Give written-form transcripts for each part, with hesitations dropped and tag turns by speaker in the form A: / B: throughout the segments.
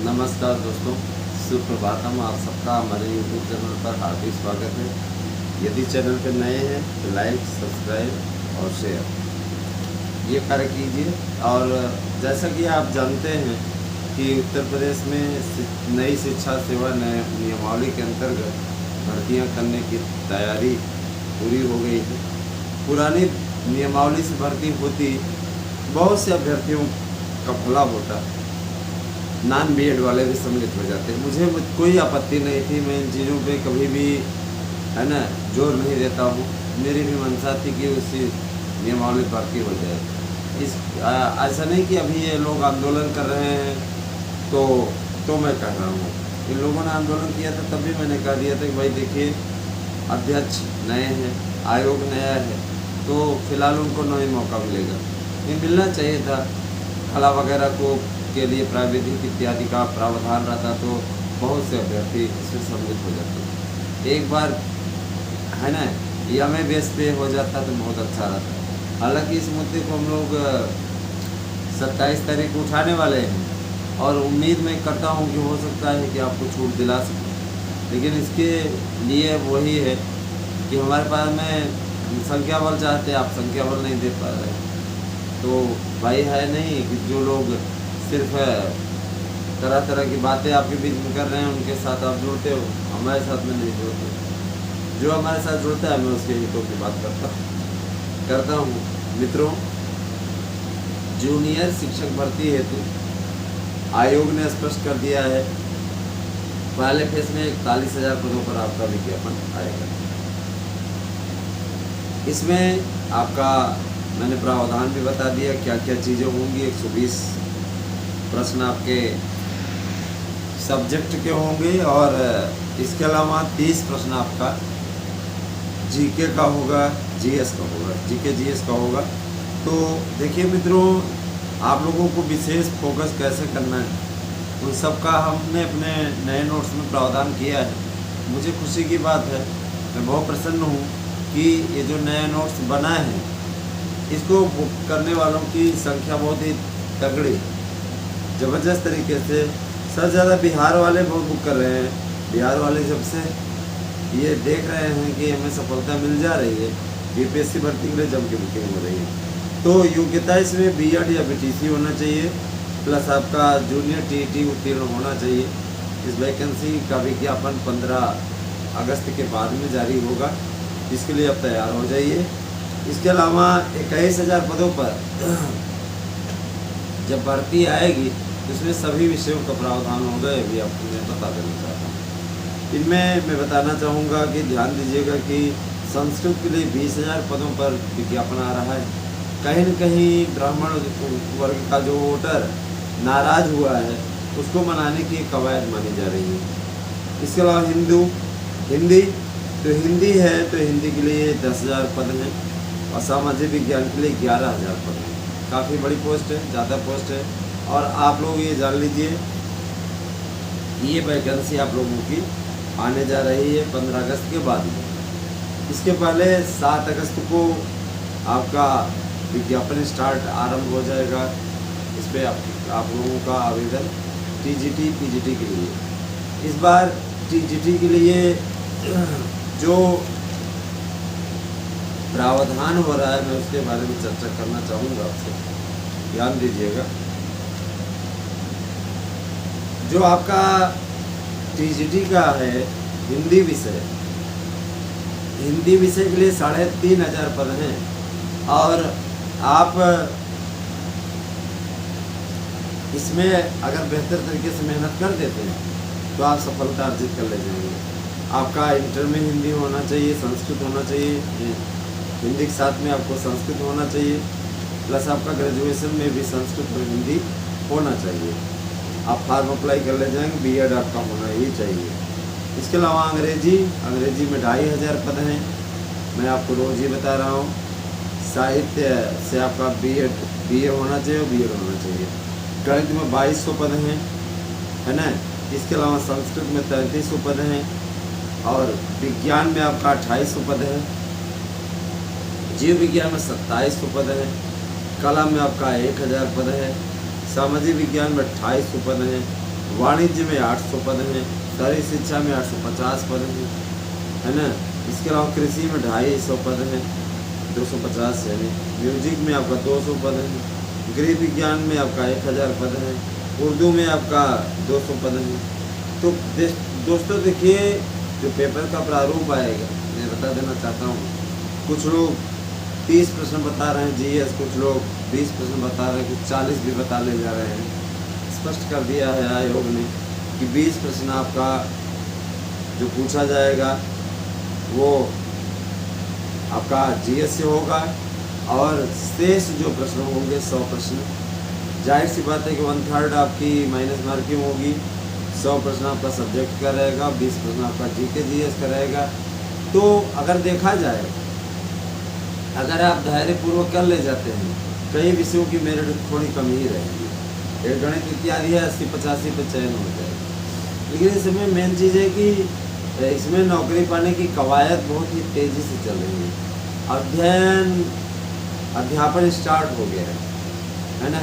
A: नमस्कार दोस्तों, सुप्रभातम। आप सबका हमारे यूट्यूब चैनल पर हार्दिक स्वागत है। यदि चैनल पर नए हैं तो लाइक, सब्सक्राइब और शेयर ये कार्य कीजिए। और जैसा कि आप जानते हैं कि उत्तर प्रदेश में नई शिक्षा सेवा नए नियमावली के अंतर्गत भर्तियां करने की तैयारी पूरी हो गई है। पुरानी नियमावली से भर्ती होती बहुत से अभ्यर्थियों का भला होता, नॉन बीएड वाले भी सम्मिलित हो जाते। मुझे कोई आपत्ति नहीं थी, मैं इन चीज़ों पे कभी भी है ना जोर नहीं देता हूँ। मेरी भी मंशा थी कि उसी नियमावली भर्ती हो जाए। ऐसा नहीं कि अभी ये लोग आंदोलन कर रहे हैं तो मैं कह रहा हूँ। इन लोगों ने आंदोलन किया था तब भी मैंने कह दिया था कि भाई देखिए, अध्यक्ष नए हैं, आयोग नया है, तो फिलहाल उनको नया मौका मिलेगा। ये मिलना चाहिए था। कला वगैरह को के लिए प्राविधिक इत्यादि का प्रावधान रहता तो बहुत से अभ्यर्थी इसमें सम्मिलित हो जाते। एक बार है ना एमए बेस पे हो जाता तो बहुत अच्छा रहता। हालांकि इस मुद्दे को हम लोग 27 तारीख को उठाने वाले हैं और उम्मीद मैं करता हूं कि हो सकता है कि आपको छूट दिला सकें। लेकिन इसके लिए वही है कि हमारे पास में संख्या बल चाहते, आप संख्या बल नहीं दे पा रहे। तो भाई है नहीं कि जो लोग सिर्फ तरह तरह की बातें आपके बीच में कर रहे हैं उनके साथ आप जुड़ते हो, हमारे साथ में नहीं जुड़ते। जो हमारे साथ जुड़ता है मैं उसके हितों की बात करता हूँ। मित्रों, जूनियर शिक्षक भर्ती हेतु आयोग ने स्पष्ट कर दिया है, पहले फेज में 41,000 पदों पर आपका विज्ञापन आएगा। इसमें आपका मैंने प्रावधान भी बता दिया क्या क्या चीज़ें होंगी। 120 प्रश्न आपके सब्जेक्ट के होंगे और इसके अलावा 30 प्रश्न आपका जीके का होगा, जीएस का होगा, जीके जीएस का होगा। तो देखिए मित्रों, आप लोगों को विशेष फोकस कैसे करना है उन सब का हमने अपने नए नोट्स में प्रावधान किया है। मुझे खुशी की बात है, मैं बहुत प्रसन्न हूँ कि ये जो नया नोट्स बना है इसको बुक करने वालों की संख्या बहुत ही तगड़ी, ज़बरदस्त तरीके से। सबसे ज़्यादा बिहार वाले बहुत बुक कर रहे हैं। बिहार वाले जब से ये देख रहे हैं कि हमें सफलता मिल जा रही है, यूपीएससी भर्ती के लिए जम के बुकिंग हो रही है। तो योग्यता इसमें बीएड या बीटीसी होना चाहिए, प्लस आपका जूनियर टीईटी उत्तीर्ण होना चाहिए। इस वैकेंसी का विज्ञापन 15 अगस्त के बाद में जारी होगा, इसके लिए आप तैयार हो जाइए। इसके अलावा 21,000 पदों पर जब भर्ती आएगी तो इसमें सभी विषयों का प्रावधान होगा, ये भी आपको मैं बता देना चाहता हूँ। इनमें मैं बताना चाहूँगा कि ध्यान दीजिएगा कि संस्कृत के लिए 20,000 पदों पर विज्ञापन आ रहा है। कहीं न कहीं ब्राह्मण वर्ग का जो वोटर नाराज हुआ है उसको मनाने की कवायद मानी जा रही है। इसके अलावा हिंदी तो हिंदी है तो हिंदी के लिए 10,000 पद हैं और सामाजिक विज्ञान के लिए 11,000 पद हैं। काफ़ी बड़ी पोस्ट है, ज़्यादा पोस्ट है। और आप लोग ये जान लीजिए ये वैकेंसी आप लोगों की आने जा रही है 15 अगस्त के बाद में। इसके पहले 7 अगस्त को आपका विज्ञापन आरंभ हो जाएगा। इस पर आप लोगों का आवेदन टीजीटी पीजीटी के लिए। इस बार टीजीटी के लिए जो प्रावधान हो रहा है मैं उसके बारे में चर्चा करना चाहूँगा आपसे, ध्यान दीजिएगा। जो आपका टीजीटी का है हिंदी विषय के लिए 3,500 पद हैं और आप इसमें अगर बेहतर तरीके से मेहनत कर देते हैं तो आप सफलता अर्जित कर ले जाएंगे। आपका इंटर में हिंदी होना चाहिए, संस्कृत होना चाहिए, हिंदी के साथ में आपको संस्कृत होना चाहिए, प्लस आपका ग्रेजुएशन में भी संस्कृत और हिंदी होना चाहिए। आप फॉर्म अप्लाई कर ले जाएंगे, बीएड आपका होना ही चाहिए। इसके अलावा अंग्रेजी में 2,500 पद हैं, मैं आपको रोज़ ही बता रहा हूँ। साहित्य से आपका बीए होना चाहिए और बीएड होना चाहिए। गणित में 2,200 पद हैं, है ना। इसके अलावा संस्कृत में 3,300 पद हैं और विज्ञान में आपका 2,800 पद है। जीव विज्ञान में 2,700 पद है। कला में आपका 1,000 पद है। सामाजिक विज्ञान में 2,800 पद हैं। वाणिज्य में 800 पद हैं, शहरी शिक्षा में 850 पद हैं, है ना। इसके अलावा कृषि में 250 पद हैं, 250 यानी। म्यूजिक में आपका 200 पद हैं, गृह विज्ञान में आपका 1000 पद हैं, उर्दू में आपका 200 पद हैं। तो दोस्तों देखिए, जो पेपर का प्रारूप आएगा, मैं बता देना चाहता हूँ, कुछ लोग 30 प्रश्न बता रहे हैं जीएस, कुछ लोग 20 प्रश्न बता रहे हैं, कुछ 40 भी बता ले जा रहे हैं। स्पष्ट कर दिया है आयोग ने कि 20 प्रश्न आपका जो पूछा जाएगा वो आपका जीएस से होगा, और शेष जो प्रश्न होंगे 100 प्रश्न, जाहिर सी बात है कि 1/3 आपकी माइनस मार्किंग होगी। 100 प्रश्न आपका सब्जेक्ट का रहेगा, 20 प्रश्न आपका जीके जीएस का रहेगा। तो अगर देखा जाए, अगर आप धैर्यपूर्वक कर ले जाते हैं, कई विषयों की मेरिट थोड़ी कम ही रहेगी। एक गणित इत्यादि है 80-85 पे चयन हो जाएगा। लेकिन इसमें मेन चीज़ है कि इसमें नौकरी पाने की कवायद बहुत ही तेज़ी से चल रही है। अध्यापन स्टार्ट हो गया है ना।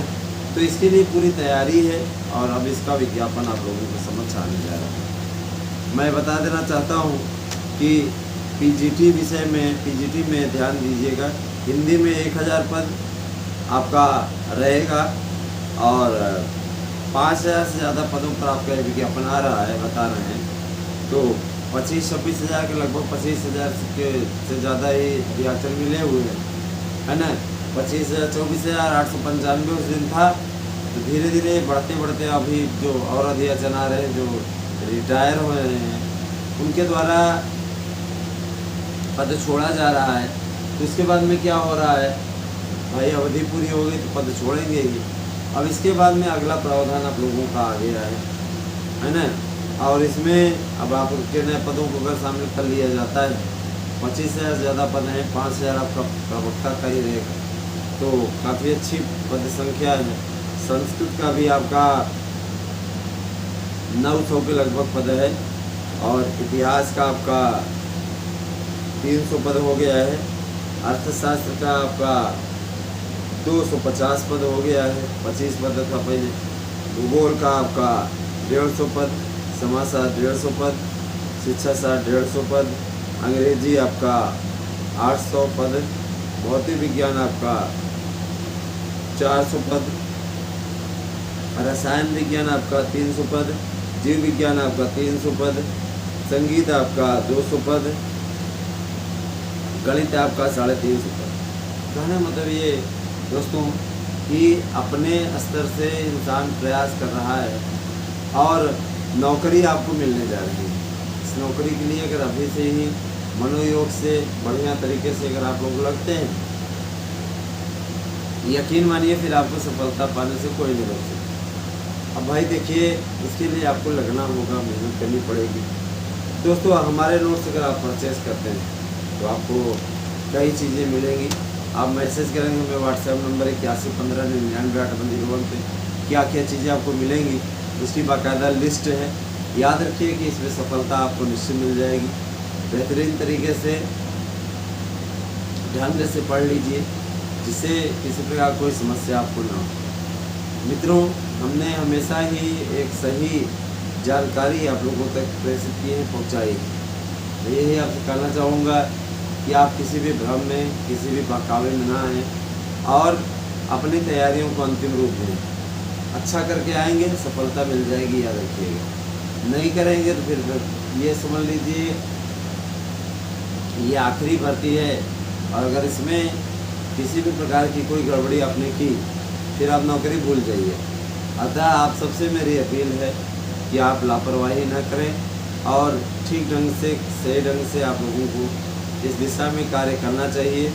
A: तो इसके लिए पूरी तैयारी है, और अब इसका विज्ञापन आप लोगों को समझ आने जा रहा है। मैं बता देना चाहता हूँ कि पीजीटी विषय में, पीजीटी में ध्यान दीजिएगा, हिंदी में 1000 पद आपका रहेगा, और 5000 से ज़्यादा पदों पर आपका विज्ञापन आ रहा है, बता रहे हैं। तो 25-26 हज़ार के लगभग 25,000 से ज़्यादा ही अभ्यर्थी मिले हुए हैं, है ना। 24,895 उस दिन था। तो धीरे धीरे बढ़ते बढ़ते अभी जो और अध्ययन आ रहे हैं, जो रिटायर हो रहे हैं, उनके द्वारा पद छोड़ा जा रहा है। तो इसके बाद में क्या हो रहा है भाई, अवधि पूरी हो गई तो पद छोड़ेंगे ही। अब इसके बाद में अगला प्रावधान आप लोगों का आ गया है ना। और इसमें अब आपके नए पदों को अगर शामिल कर लिया जाता है, 25,000 से ज़्यादा पद हैं, 5,000 आपका प्रवक्ता का ही रहेगा। तो काफ़ी अच्छी पद संख्या है। संस्कृत का भी आपका 900 के लगभग पद है, और इतिहास का आपका 300 पद हो गया है। अर्थशास्त्र का आपका 250 पद हो गया है, 25 पद था पहले। भूगोल का आपका 150 पद, समाजशास्त्र 150 पद, शिक्षा शास्त्र 150 पद, अंग्रेजी आपका 800 पद, भौतिक विज्ञान आपका 400 पद, रसायन विज्ञान आपका 300 पद, जीव विज्ञान आपका 300 पद, संगीत आपका 200 पद, गणित आपका 350 पद। कहने मतलब ये दोस्तों कि अपने स्तर से इंसान प्रयास कर रहा है, और नौकरी आपको मिलने जा रही है। इस नौकरी के लिए अगर अभी से ही मनोयोग से बढ़िया तरीके से अगर आप लोग लगते हैं, यकीन मानिए फिर आपको सफलता पाने से कोई नहीं रोक सकता। अब भाई देखिए, इसके लिए आपको लगना होगा, मेहनत करनी पड़ेगी। दोस्तों हमारे नोट्स अगर आप परचेस करते हैं तो आपको कई चीज़ें मिलेंगी। आप मैसेज करेंगे, मैं व्हाट्सएप नंबर 8115998801 पे क्या क्या चीज़ें आपको मिलेंगी उसकी बाकायदा लिस्ट है। याद रखिए कि इसमें सफलता आपको निश्चित मिल जाएगी। बेहतरीन तरीके से ढंग से पढ़ लीजिए, जिससे किसी प्रकार कोई समस्या आपको ना हो। मित्रों, हमने हमेशा ही एक सही जानकारी आप लोगों तक प्रेषित की है, पहुँचाई है। यही आपसे कहना चाहूँगा कि आप किसी भी भ्रम में, किसी भी बहकावे में ना आएँ, और अपनी तैयारियों को अंतिम रूप दें। अच्छा करके आएंगे, सफलता मिल जाएगी, याद रखिएगा। नहीं करेंगे तो फिर ये समझ लीजिए ये आखिरी भर्ती है, और अगर इसमें किसी भी प्रकार की कोई गड़बड़ी आपने की, फिर आप नौकरी भूल जाइए। अतः आप सबसे मेरी अपील है कि आप लापरवाही न करें, और ठीक ढंग से, सही ढंग से आप लोगों को इस दिशा में कार्य करना चाहिए,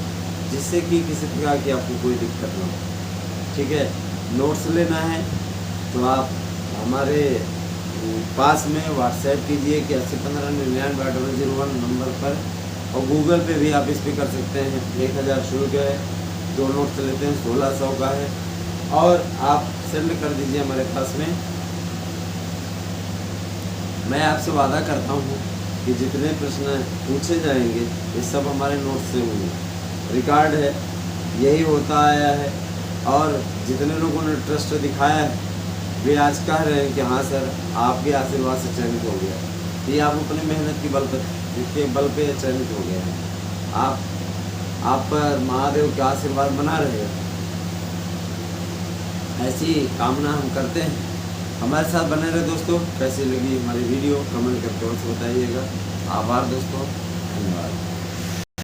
A: जिससे कि किसी प्रकार की आपको कोई दिक्कत ना हो। ठीक है, नोट्स लेना है तो आप हमारे पास में व्हाट्सएप कीजिए कि 8015998801 नंबर पर, और गूगल पे भी आप इस पर कर सकते हैं। 1000 शुल्क है, 2 नोट्स लेते हैं, 1600 का है, और आप सेंड कर दीजिए हमारे पास में। मैं आपसे वादा करता हूँ कि जितने प्रश्न पूछे जाएंगे ये सब हमारे नोट्स से होंगे, रिकॉर्ड है, यही होता आया है। और जितने लोगों ने ट्रस्ट दिखाया है वे आज कह रहे हैं कि हाँ सर आपके आशीर्वाद से चयनित हो गया। ये आप अपनी मेहनत के बल पे चयनित हो गए हैं। आप पर महादेव के आशीर्वाद बना रहे हैं, ऐसी कामना हम करते हैं। हमारे साथ बने रहे दोस्तों। कैसी लगी हमारी वीडियो कमेंट करके अवश्य बताइएगा। आभार दोस्तों, धन्यवाद।